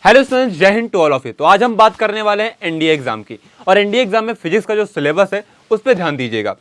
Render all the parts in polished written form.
Hello students, Jai Hind to all of you. तो आज हम बात करने वाले हैं एनडीए एग्जाम की। और एनडीए एग्जाम में फिजिक्स का जो सिलेबस है उस पर ध्यान दीजिएगा।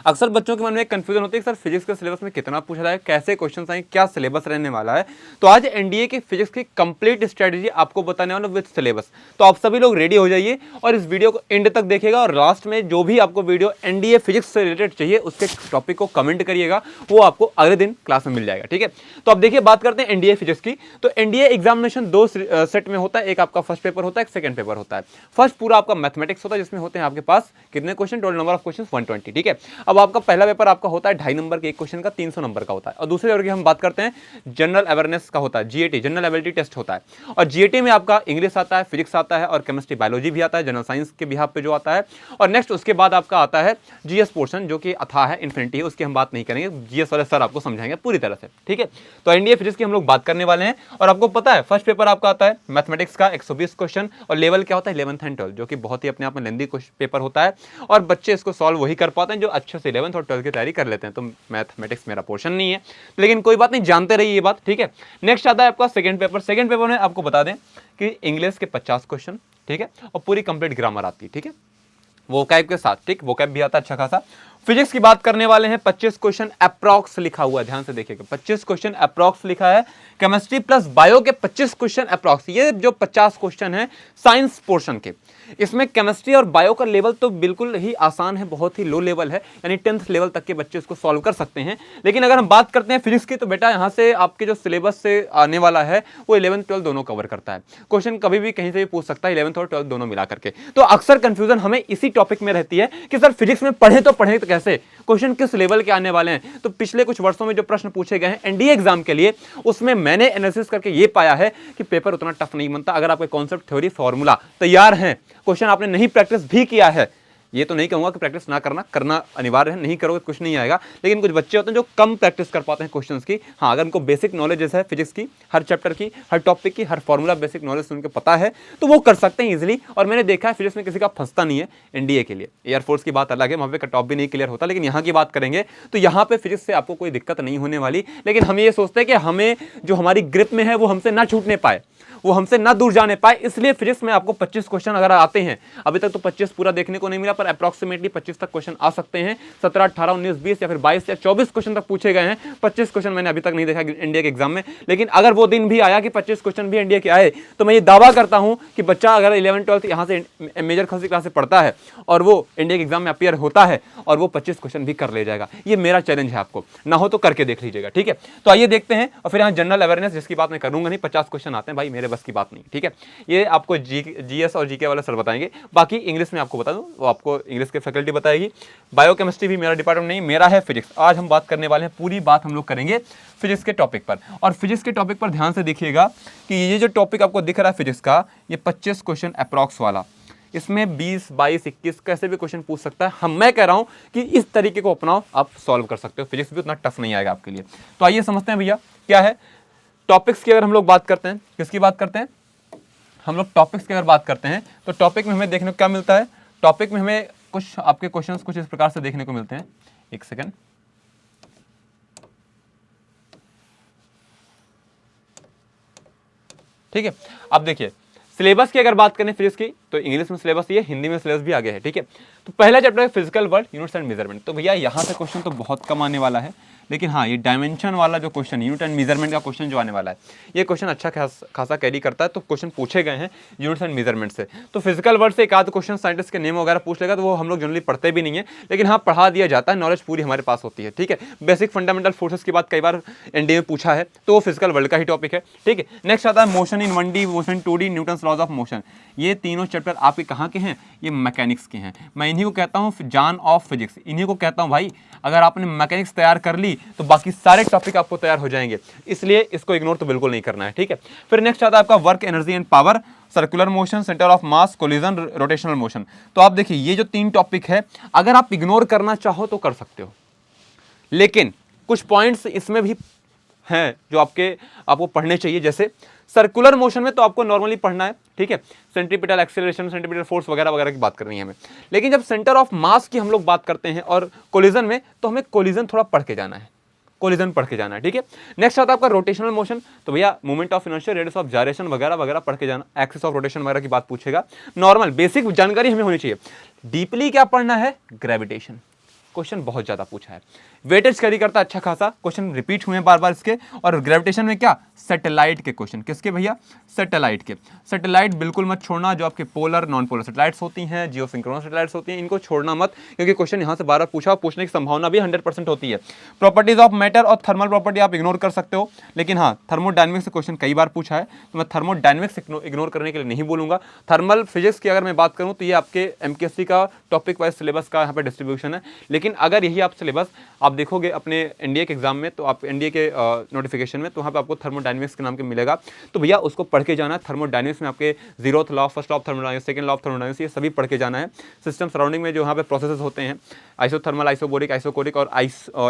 अक्सर बच्चों के मन में एक कंफ्यूजन होती है कि सर फिजिक्स के सिलेबस में कितना पूछा जाए, कैसे क्वेश्चन आएंगे, क्या सिलेबस रहने वाला है। तो आज एनडीए की फिजिक्स की कंप्लीट स्ट्रेटजी आपको बताने वाला विद सिलेबस। तो आप सभी लोग रेडी हो जाइए और इस वीडियो को एंड तक देखिएगा। और लास्ट में जो भी आपको वीडियो एनडीए फिजिक्स से रिलेटेड चाहिए उसके टॉपिक को कमेंट करिएगा, वो आपको अगले दिन क्लास में मिल जाएगा। ठीक है, तो अब देखिए बात करते हैं एनडीए फिजिक्स की। तो एनडीए एग्जामिनेशन दो सेट में होता है, एक आपका फर्स्ट पेपर होता है, एक सेकंड पेपर होता है। फर्स्ट पूरा आपका मैथमेटिक्स होता है जिसमें होते हैं आपके पास कितने question, total number of question 120। ठीक है, अब आपका पहला पेपर आपका होता है 2.5 नंबर के एक क्वेश्चन का, 300 नंबर का होता है। और दूसरे पेपर की हम बात करते हैं जनरल अवेयरनेस का होता है, जीएटी जनरल एबिलिटी टेस्ट होता है। और जीएटी में आपका इंग्लिश आता है, फिजिक्स आता है और केमिस्ट्री बायोलॉजी भी आता है, जनरल साइंस के बिहाफ पे जो आता है। और नेक्स्ट उसके बाद आपका आता है जीएस पोर्शन, जो कि अथाह है, इन्फिनिटी है, उसकी हम बात नहीं करेंगे, जीएस वाले सर आपको समझाएंगे पूरी तरह से। ठीक है, तो एनडीए फिजिक्स की हम लोग बात करने वाले हैं। और आपको पता है फर्स्ट पेपर आपका आता है मैथमेटिक्स का 120 क्वेश्चन, और लेवल क्या होता है 11th एंड 12th, जो कि बहुत ही अपने आप में लेंदी पेपर होता है। और बच्चे इसको सॉल्व वही कर पाते हैं जो अच्छे से 11th और 12th की तैयारी कर लेते हैं। तो मैथमेटिक्स मेरा पोर्शन नहीं है, लेकिन कोई बात नहीं, जानते रहिए ये बात। ठीक है, नेक्स्ट आता है आपका सेकंड पेपर। सेकंड पेपर में आपको बता दें कि इंग्लिश के 50 क्वेश्चन, ठीक है, और पूरी कंप्लीट ग्रामर आती है। ठीक है, वोकैब के साथ, ठीक, वोकैब भी आता है अच्छा खासा। फिजिक्स की बात करने वाले हैं, 25 क्वेश्चन अप्रॉक्स लिखा हुआ है, ध्यान से देखिएगा, 25 क्वेश्चन अप्रॉक्स लिखा है। केमिस्ट्री प्लस बायो के 25 क्वेश्चन अप्रॉक्स। ये जो 50 क्वेश्चन है साइंस पोर्शन के, इसमें केमिस्ट्री और बायो का लेवल तो बिल्कुल ही आसान है, बहुत ही लो लेवल है, यानी 10th लेवल तक के बच्चे इसको सॉल्व कर सकते हैं। लेकिन अगर हम बात करते हैं फिजिक्स की, तो बेटा यहाँ से आपके जो सिलेबस से आने वाला है वो 11th 12th दोनों कवर करता है। क्वेश्चन कभी भी कहीं से भी पूछ सकता है 11th और 12th दोनों मिला करके। तो अक्सर कंफ्यूजन हमें इसी टॉपिक में रहती है कि सर फिजिक्स में पढ़े तो कैसे, क्वेश्चन किस लेवल के आने वाले हैं। तो पिछले कुछ वर्षों में जो प्रश्न पूछे गए हैं एनडीए एग्जाम के लिए, उसमें मैंने एनालिसिस करके ये पाया है कि पेपर उतना टफ नहीं बनता। अगर आपके कॉन्सेप्ट, थ्योरी, फॉर्मूला तैयार हैं, क्वेश्चन आपने नहीं प्रैक्टिस भी किया है, ये तो नहीं कहूंगा कि प्रैक्टिस ना करना अनिवार्य है, नहीं करोगे कुछ नहीं आएगा। लेकिन कुछ बच्चे होते हैं जो कम प्रैक्टिस कर पाते हैं क्वेश्चंस की। हाँ, अगर उनको बेसिक नॉलेज है फिजिक्स की, हर चैप्टर की, हर टॉपिक की, हर फॉर्मूला बेसिक नॉलेज उनको पता है, तो वो कर सकते हैं इजीली। और मैंने देखा है फिजिक्स में किसी का फंसता नहीं है एनडीए के लिए। एयरफोर्स की बात अलग है, वहाँ पे कट ऑफ भी नहीं क्लियर होता, लेकिन यहाँ की बात करेंगे तो यहाँ पे फिजिक्स से आपको कोई दिक्कत नहीं होने वाली। लेकिन हम ये सोचते हैं कि हमें जो हमारी ग्रिप में है वो हमसे ना छूटने पाए, वो हमसे ना दूर जाने पाए, इसलिए फिजिक्स में आपको 25 क्वेश्चन अगर आते हैं, अभी तक तो 25 पूरा देखने को नहीं मिला, पर अप्रॉक्सीमेटली 25 तक क्वेश्चन आ सकते हैं। 17, 18, 19, 20 या फिर 22 या 24 क्वेश्चन तक पूछे गए हैं। 25 क्वेश्चन मैंने अभी तक नहीं देखा इंडिया के एग्जाम में। लेकिन अगर वो दिन भी आया कि 25 क्वेश्चन भी इंडिया के आए, तो मैं ये दावा करता हूं कि बच्चा अगर 11th 12th यहाँ से मेजर खसी क्लास से पढ़ता है और वो इंडिया के एग्जाम में अपियर होता है और वो 25 क्वेश्चन भी कर ले जाएगा। ये मेरा चैलेंज है, आपको ना हो तो करके देख लीजिएगा। ठीक है, तो आइए देखते हैं। और फिर यहाँ जनरल अवेयरनेस, जिसकी बात मैं करूंगा नहीं, 50 क्वेश्चन आते हैं भाई, मेरे बस की बात नहीं। ठीक है, ये आपको जीएस और जीके वाले सर बताएंगे। बाकी इंग्लिश में आपको बता दूं, वो आपको इंग्लिश की फैकल्टी बताएगी। बायोकेमिस्ट्री भी मेरा डिपार्टमेंट नहीं, मेरा है फिजिक्स। आज हम बात करने वाले हैं, पूरी बात हम लोग करेंगे फिजिक्स के टॉपिक पर। और फिजिक्स के टॉपिक पर ध्यान से देखिएगा कि ये जो टॉपिक आपको दिख रहा है फिजिक्स का, ये 25 क्वेश्चन अप्रॉक्स वाला, इसमें 20, 22, 21 कैसे भी क्वेश्चन पूछ सकता है। मैं कह रहा हूं कि इस तरीके को अपनाओ, आप सॉल्व कर सकते हो। फिजिक्स भी उतना टफ नहीं आएगा आपके लिए। तो आइए समझते हैं भैया क्या है टॉपिक्स की। अगर हम लोग बात करते हैं, किसकी बात करते हैं हम लोग, टॉपिक्स की अगर बात करते हैं, तो टॉपिक में हमें देखने को क्या मिलता है। टॉपिक में हमें कुछ आपके क्वेश्चंस कुछ इस प्रकार से देखने को मिलते हैं। एक सेकंड, ठीक है। अब देखिए सिलेबस की अगर बात करें फिजिक्स की, तो इंग्लिश में सिलेबस ये, हिंदी में सिलेबस भी आगे है। ठीक है, तो पहला चैप्टर है physical world, units and measurement. तो भैया यहाँ से क्वेश्चन तो बहुत कम आने वाला है, लेकिन हाँ, ये डायमेंशन वाला जो क्वेश्चन, यूनिट एंड मेजरमेंट का क्वेश्चन जो आने वाला है, ये क्वेश्चन अच्छा खासा कैरी करता है। तो क्वेश्चन पूछे गए हैं यूनिट्स एंड मेजरमेंट से। तो फिजिकल वर्ल्ड से एक आध क्वेश्चन साइंटिस्ट के नेम वगैरह पूछ लेगा, तो वो हम लोग जनरली पढ़ते भी नहीं है, लेकिन हाँ पढ़ा दिया जाता है, नॉलेज पूरी हमारे पास होती है। ठीक है, बेसिक फंडामेंटल फोर्सेस की बात कई बार एनडीए में पूछा है, तो वो फिजिकल वर्ल्ड का ही टॉपिक है। ठीक है, नेक्स्ट आता है motion in 1D, motion 2D, Newton's laws of motion. ये तीनों चैप्टर आपके कहाँ के हैं, ये मैकेनिक्स के हैं। मैं इन्हीं को कहता हूँ जान ऑफ फिजिक्स, इन्हीं को कहता हूँ भाई। अगर आपने मैकेनिक्स तैयार कर ली तो बाकी सारे टॉपिक आपको तैयार हो जाएंगे, इसलिए इसको इग्नोर तो बिल्कुल नहीं करना है। ठीक है, फिर नेक्स्ट आता है आपका work, energy and power, circular motion, centre of mass, collision, rotational motion. तो आप देखिए ये जो 3 टॉपिक है, अगर आप इग्नोर करना चाहो तो कर सकते हो, लेकिन कुछ पॉइंट्स इसमें भी हैं जो आपको पढ़ने चाहिए। जैसे सर्कुलर मोशन में तो आपको नॉर्मली पढ़ना है, ठीक है, सेंट्रीपिटल एक्सेलरेशन, सेंट्रीपिटल फोर्स वगैरह वगैरह की बात करनी है हमें। लेकिन जब सेंटर ऑफ मास की हम लोग बात करते हैं और कोलिजन में, तो हमें कोलिजन थोड़ा पढ़ के जाना है। कोलिजन पढ़ के जाना है, ठीक है। नेक्स्ट आता है आपका रोटेशनल मोशन, तो भैया movement of inertia, radius of gyration वगैरह वगैरह पढ़ के जाना, एक्सिस ऑफ रोटेशन वगैरह की बात पूछेगा। नॉर्मल बेसिक जानकारी हमें होनी चाहिए। डीपली क्या पढ़ना है, ग्रेविटेशन, क्वेश्चन बहुत ज्यादा पूछा है। वेटेज कैरी करता है अच्छा खासा, क्वेश्चन रिपीट हुए हैं बार बार इसके। और ग्रेविटेशन में क्या, सैटेलाइट के क्वेश्चन, किसके भैया, सैटेलाइट के। सैटेलाइट बिल्कुल मत छोड़ना, जो आपके पोलर नॉन पोलर सैटेलाइट्स होती हैं, जियोसिंक्रोनस सैटेलाइट्स होती हैं, इनको छोड़ना मत, क्योंकि क्वेश्चन यहाँ से बार बार पूछा, पूछने की संभावना भी 100% होती है। प्रॉपर्टीज ऑफ मैटर और थर्मल प्रॉपर्टी आप इग्नोर कर सकते हो, लेकिन हाँ थर्मोडायनेमिक्स से क्वेश्चन कई बार पूछा है, तो मैं थर्मोडायनेमिक्स इग्नोर करने के लिए नहीं बोलूंगा। थर्मल फिजिक्स की अगर मैं बात करूँ तो ये आपके एमकेएससी का टॉपिक वाइज सिलेबस का यहाँ पे डिस्ट्रीब्यूशन है। लेकिन अगर यही आप सिलेबस आप देखोगे अपने एनडीए के एग्जाम में, तो आप एनडीए के नोटिफिकेशन में, तो वहाँ पे आपको थर्मोडायनेमिक्स के नाम के मिलेगा, तो भैया उसको पढ़ के जाना है। थर्मोडायनेमिक्स में आपके 0th law, first law of thermodynamics, second law of thermodynamics, ये सभी पढ़ के जाना है। सिस्टम सराउंडिंग में जो यहाँ पे प्रोसेसेस होते हैं, आइसोथर्मल, आइसोबोरिक, आइसोकोरिक और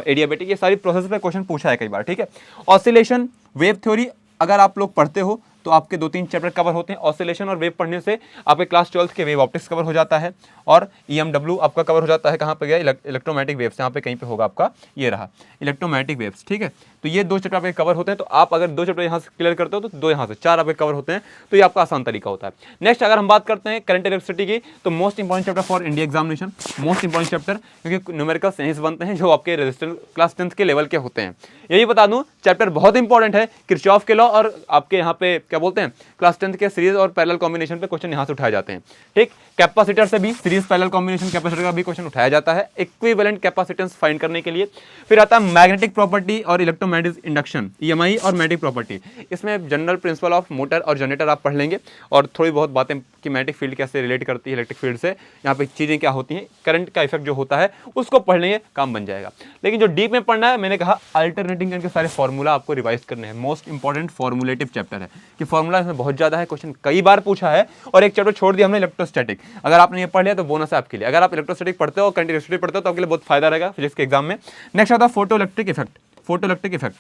एडियाबेटिक, ये सारी प्रोसेस पे क्वेश्चन पूछा है कई बार, ठीक है। ऑसिलेशन, वेव थ्योरी अगर आप लोग पढ़ते हो तो आपके 2-3 चैप्टर कवर होते हैं। ऑसिलेशन और वेव पढ़ने से आपके क्लास 12th के वेव ऑप्टिक्स कवर हो जाता है, और EMW आपका कवर हो जाता है। कहाँ पे गया, इलेक्ट्रोमैग्नेटिक वेव्स, यहाँ पे कहीं पे होगा आपका, ये रहा इलेक्ट्रोमैग्नेटिक वेव्स, ठीक है। तो ये 2 चैप्टर आपके कवर होते हैं, तो आप अगर 2 चैप्टर यहाँ से क्लियर करते हो तो 2 यहाँ से 4 आपके कवर होते हैं, तो ये आपका आसान तरीका होता है। नेक्स्ट अगर हम बात करते हैं करंट इलेक्ट्रिसिटी की, तो most important chapter for India examination, most important chapter, क्योंकि न्यूमेरिकल्स यहीं से बनते हैं जो आपके रेजिस्टेंस क्लास 10th के लेवल के होते हैं। यही बता दूं चैप्टर बहुत इंपॉर्टेंट है, किरचॉफ के लॉ और आपके यहाँ पे क्या बोलते हैं क्लास 10th के सीरीज और पैरेलल कॉम्बिनेशन पे क्वेश्चन यहाँ से उठाए जाते हैं, ठीक। कैपेसिटर से भी सीरीज पैरेलल कॉम्बिनेशन कैपेसिटर का भी क्वेश्चन उठाया जाता है, इक्विवेलेंट कैपेसिटेंस फाइंड करने के लिए। फिर आता है मैग्नेटिक प्रॉपर्टी और इलेक्ट्रोमैग्नेटिक इंडक्शन, EMI और मैग्नेटिक प्रॉपर्टी। इसमें जनरल प्रिंसिपल ऑफ मोटर और जनरेटर आप पढ़ लेंगे, और थोड़ी बहुत बातें कि मैग्नेटिक फील्ड कैसे रिलेट करती है इलेक्ट्रिक फील्ड से, यहाँ पे चीज़ें क्या होती हैं, करंट का इफेक्ट जो होता है उसको पढ़ लेंगे, काम बन जाएगा। लेकिन जो डीप में पढ़ना है, मैंने कहा अल्टरनेटिंग करके सारे फॉर्मूला आपको रिवाइज करने हैं। मोस्ट इंपॉर्टेंट फॉर्मुलेटिव चैप्टर है कि फॉर्मूला इसमें बहुत ज़्यादा है, क्वेश्चन कई बार पूछा है। और एक चैप्टर छोड़ दिया हमने इलेक्ट्रोस्टैटिक, अगर आपने ये पढ़ लिया तो बोनस है आपके लिए। अगर आप इलेक्ट्रोस्टैटिक पढ़ते हो, करंट इलेक्ट्रिसिटी पढ़ते हो, तो आपके लिए बहुत फायदा रहेगा फिजिक्स के एग्जाम में। नेक्स्ट आता है photo electric effect, photo electric effect,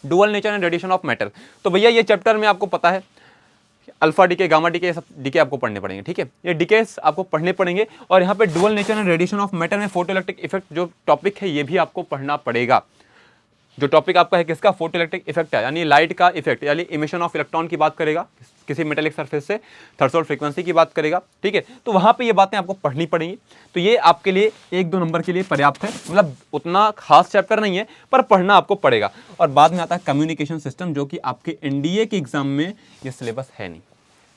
dual nature and radiation of matter. तो भैया ये चैप्टर में आपको पता है अल्फा डीके, गामा डीके, ये सब डीके आपको पढ़ने पड़ेंगे, ठीक है। ये डीकेस आपको पढ़ने पड़ेंगे, और यहाँ पे dual nature and radiation of matter में फोटो इलेक्ट्रिक इफेक्ट जो टॉपिक है, ये भी आपको पढ़ना पड़ेगा। जो टॉपिक आपका है किसका, फोटो इलेक्ट्रिक इफेक्ट है, यानी लाइट का इफेक्ट, यानी इमिशन ऑफ इलेक्ट्रॉन की बात करेगा किसी मेटेलिक सरफेस से, थ्रेशोल्ड फ्रीक्वेंसी की बात करेगा, ठीक है। तो वहाँ पे ये बातें आपको पढ़नी पड़ेंगी। तो ये आपके लिए 1-2 नंबर के लिए पर्याप्त है, मतलब उतना खास चैप्टर नहीं है, पर पढ़ना आपको पड़ेगा। और बाद में आता है कम्युनिकेशन सिस्टम, जो कि आपके एनडीए के एग्जाम में ये सिलेबस है नहीं,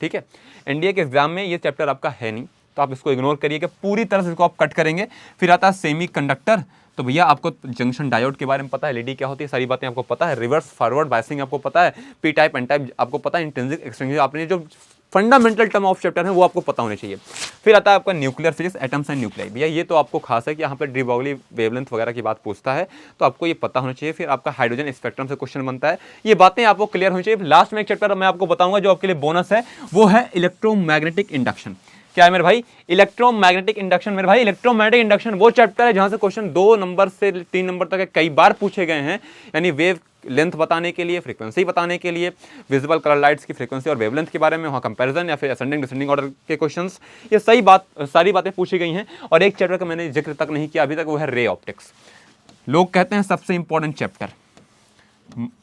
ठीक है। एनडीए के एग्जाम में ये चैप्टर आपका है नहीं, तो आप इसको इग्नोर करिए कि पूरी तरह से इसको आप कट करेंगे। फिर आता है सेमी कंडक्टर, तो भैया आपको जंक्शन डायोड के बारे में पता है, एलईडी क्या होती है, सारी बातें आपको पता है। रिवर्स फॉरवर्ड बायसिंग आपको पता है, पी टाइप एन टाइप आपको पता है, इंट्रिंसिक एक्सट्रिंसिक, आपने जो फंडामेंटल टर्म ऑफ चैप्टर है वो आपको पता होने चाहिए। फिर आता है आपका nuclear physics, atoms and nuclei. भैया ये तो आपको खास है कि यहाँ पर डी ब्रॉगली वेवलेंथ वगैरह की बात पूछता है, तो आपको ये पता होना चाहिए। फिर आपका हाइड्रोजन स्पेक्ट्रम से क्वेश्चन बनता है, ये बातें आपको क्लियर होनी चाहिए। लास्ट में एक चैप्टर मैं आपको बताऊंगा जो आपके लिए बोनस है, वो है इलेक्ट्रोमैग्नेटिक इंडक्शन। क्या है मेरे भाई, इलेक्ट्रोमैग्नेटिक इंडक्शन। मेरे भाई इलेक्ट्रोमैग्नेटिक इंडक्शन वो चैप्टर है जहां से क्वेश्चन 2 नंबर से 3 नंबर तक कई बार पूछे गए हैं, यानी वेव लेंथ बताने के लिए, फ्रीक्वेंसी बताने के लिए, विजिबल कलर लाइट्स की फ्रीक्वेंसी और वेवलेंथ के बारे में, वहाँ कंपैरिजन या फिर असेंडिंग डिसेंडिंग ऑर्डर के क्वेश्चंस, ये सारी बातें पूछी गई हैं। और एक चैप्टर का मैंने जिक्र तक नहीं किया अभी तक, वो है रे ऑप्टिक्स। लोग कहते हैं सबसे इंपॉर्टेंट चैप्टर,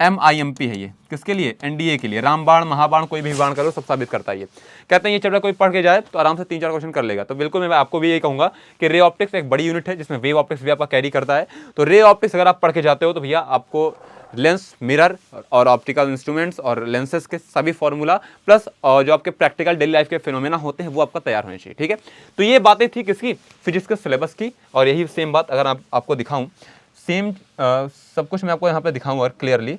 MIMP है ये, किसके लिए, एनडीए के लिए। रामबाण महाबाण कोई भी बाण करो सब साबित करता है ये। कहते हैं ये चैप्टर कोई पढ़ के जाए तो आराम से 3-4 क्वेश्चन कर लेगा। तो बिल्कुल मैं आपको भी यही कहूंगा कि रे ऑप्टिक्स एक बड़ी यूनिट है जिसमें वेव ऑप्टिक्स भी आपका कैरी करता है। तो रे ऑप्टिक्स अगर आप पढ़ के जाते हो तो भैया आपको लेंस, मिरर और ऑप्टिकल इंस्ट्रूमेंट्स और लेंसेज के सभी फॉर्मूला प्लस जो आपके प्रैक्टिकल डेली लाइफ के फिनोमेना होते हैं वो आपका तैयार होने चाहिए, ठीक है। तो ये बातें थी किसकी, फिजिक्स के सिलेबस की। और यही सेम बात अगर आपको दिखाऊं, सेम सब कुछ मैं आपको यहाँ पे दिखाऊं और क्लियरली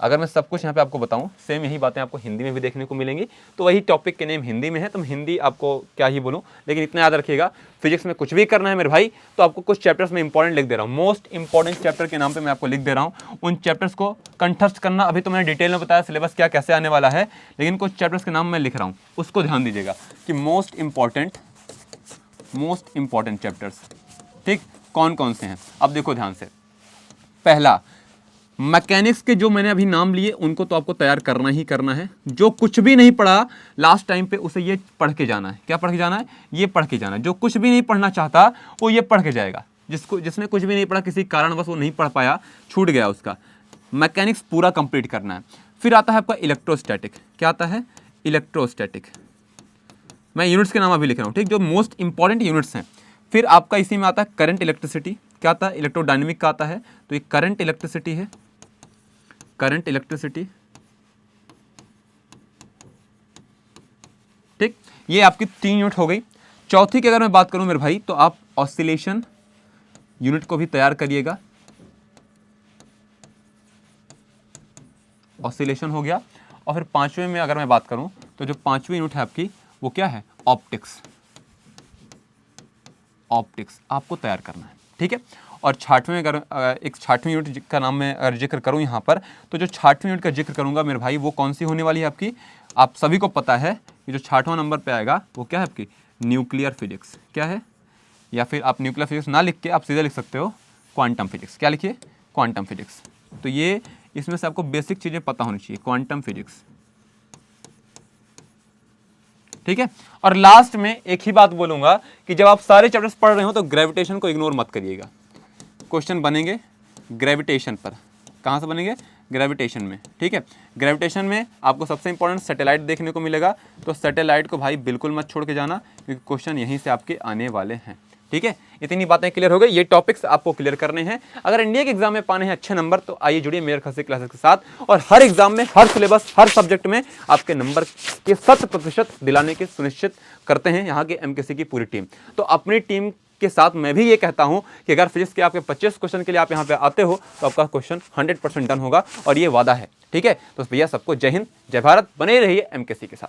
अगर मैं सब कुछ यहाँ पे आपको बताऊं, सेम यही बातें आपको हिंदी में भी देखने को मिलेंगी। तो वही टॉपिक के नेम हिंदी में है, तो मैं हिंदी आपको क्या ही बोलूं, लेकिन इतना याद रखिएगा फिजिक्स में कुछ भी करना है मेरे भाई तो आपको कुछ चैप्टर्स में इंपॉर्टेंट लिख दे रहा हूँ। मोस्ट इंपॉर्टेंट चैप्टर के नाम पे मैं आपको लिख दे रहा हूँ, उन चैप्टर्स को कंठस्थ करना। अभी तो मैंने डिटेल में बताया सिलेबस क्या कैसे आने वाला है, लेकिन कुछ चैप्टर्स के नाम मैं लिख रहा हूँ, उसको ध्यान दीजिएगा कि मोस्ट इंपॉर्टेंट चैप्टर्स, ठीक, कौन कौन से हैं। अब देखो ध्यान से, पहला मैकेनिक्स के जो मैंने अभी नाम लिए उनको तो आपको तैयार करना ही करना है। जो कुछ भी नहीं पढ़ा लास्ट टाइम पे उसे ये पढ़ के जाना है। क्या पढ़ के जाना है, ये पढ़ के जाना है। जो कुछ भी नहीं पढ़ना चाहता वो ये पढ़ के जाएगा। जिसने कुछ भी नहीं पढ़ा, किसी कारणवश वो नहीं पढ़ पाया, छूट गया उसका, मैकेनिक्स पूरा कंप्लीट करना है। फिर आता है आपका इलेक्ट्रोस्टैटिक। क्या आता है? इलेक्ट्रोस्टैटिक। मैं यूनिट्स के नाम अभी लिख रहा हूँ, ठीक, जो मोस्ट इंपॉर्टेंट यूनिट्स हैं। फिर आपका इसी में आता है करंट इलेक्ट्रिसिटी। क्या आता है? इलेक्ट्रोडायनेमिक का आता है, तो ये करंट इलेक्ट्रिसिटी है, करंट इलेक्ट्रिसिटी, ठीक। ये आपकी 3 यूनिट हो गई। चौथी की अगर मैं बात करूं मेरे भाई, तो आप ऑसिलेशन यूनिट को भी तैयार करिएगा। ऑसिलेशन हो गया। और फिर 5वें में अगर मैं बात करूं, तो जो 5वीं यूनिट है आपकी, वो क्या है? ऑप्टिक्स। ऑप्टिक्स आपको तैयार करना है, ठीक है। और 6वें में अगर एक 6वीं यूनिट का नाम मैं अगर जिक्र करूं यहाँ पर, तो जो 6वीं यूनिट का जिक्र करूंगा मेरे भाई, वो कौन सी होने वाली है आपकी? आप सभी को पता है कि जो 6वां नंबर पे आएगा वो क्या है आपकी? Nuclear physics. क्या है? या फिर आप न्यूक्लियर फिजिक्स ना लिख के आप सीधे लिख सकते हो क्वांटम फिजिक्स। क्या लिखिए? Quantum physics. तो ये इसमें से आपको बेसिक चीज़ें पता होनी चाहिए, क्वांटम फिजिक्स, ठीक है। और लास्ट में एक ही बात बोलूंगा कि जब आप सारे चैप्टर्स पढ़ रहे हो तो ग्रेविटेशन को इग्नोर मत करिएगा। क्वेश्चन बनेंगे ग्रेविटेशन पर। कहाँ से बनेंगे? ग्रेविटेशन में, ठीक है। ग्रेविटेशन में आपको सबसे इंपॉर्टेंट सैटेलाइट देखने को मिलेगा, तो सैटेलाइट को भाई बिल्कुल मत छोड़ के जाना, क्योंकि क्वेश्चन यहीं से आपके आने वाले हैं, ठीक है। इतनी बातें क्लियर हो गई, ये टॉपिक्स आपको क्लियर करने हैं। अगर इंडिया के एग्जाम में पाने हैं अच्छे नंबर, तो आइए जुड़िए मेयर खसी क्लासेस के साथ, और हर एग्जाम में, हर सिलेबस, हर सब्जेक्ट में आपके नंबर के 100% दिलाने के सुनिश्चित करते हैं यहाँ के एमकेसी की पूरी टीम। तो अपनी टीम के साथ मैं भी ये कहता हूं कि अगर फिजिक्स के आपके 25 क्वेश्चन के लिए आप यहाँ पे आते हो, तो आपका क्वेश्चन 100% डन होगा, और ये वादा है, ठीक है। तो भैया सबको जय हिंद, जय भारत, बने रहिए एमकेसी के साथ।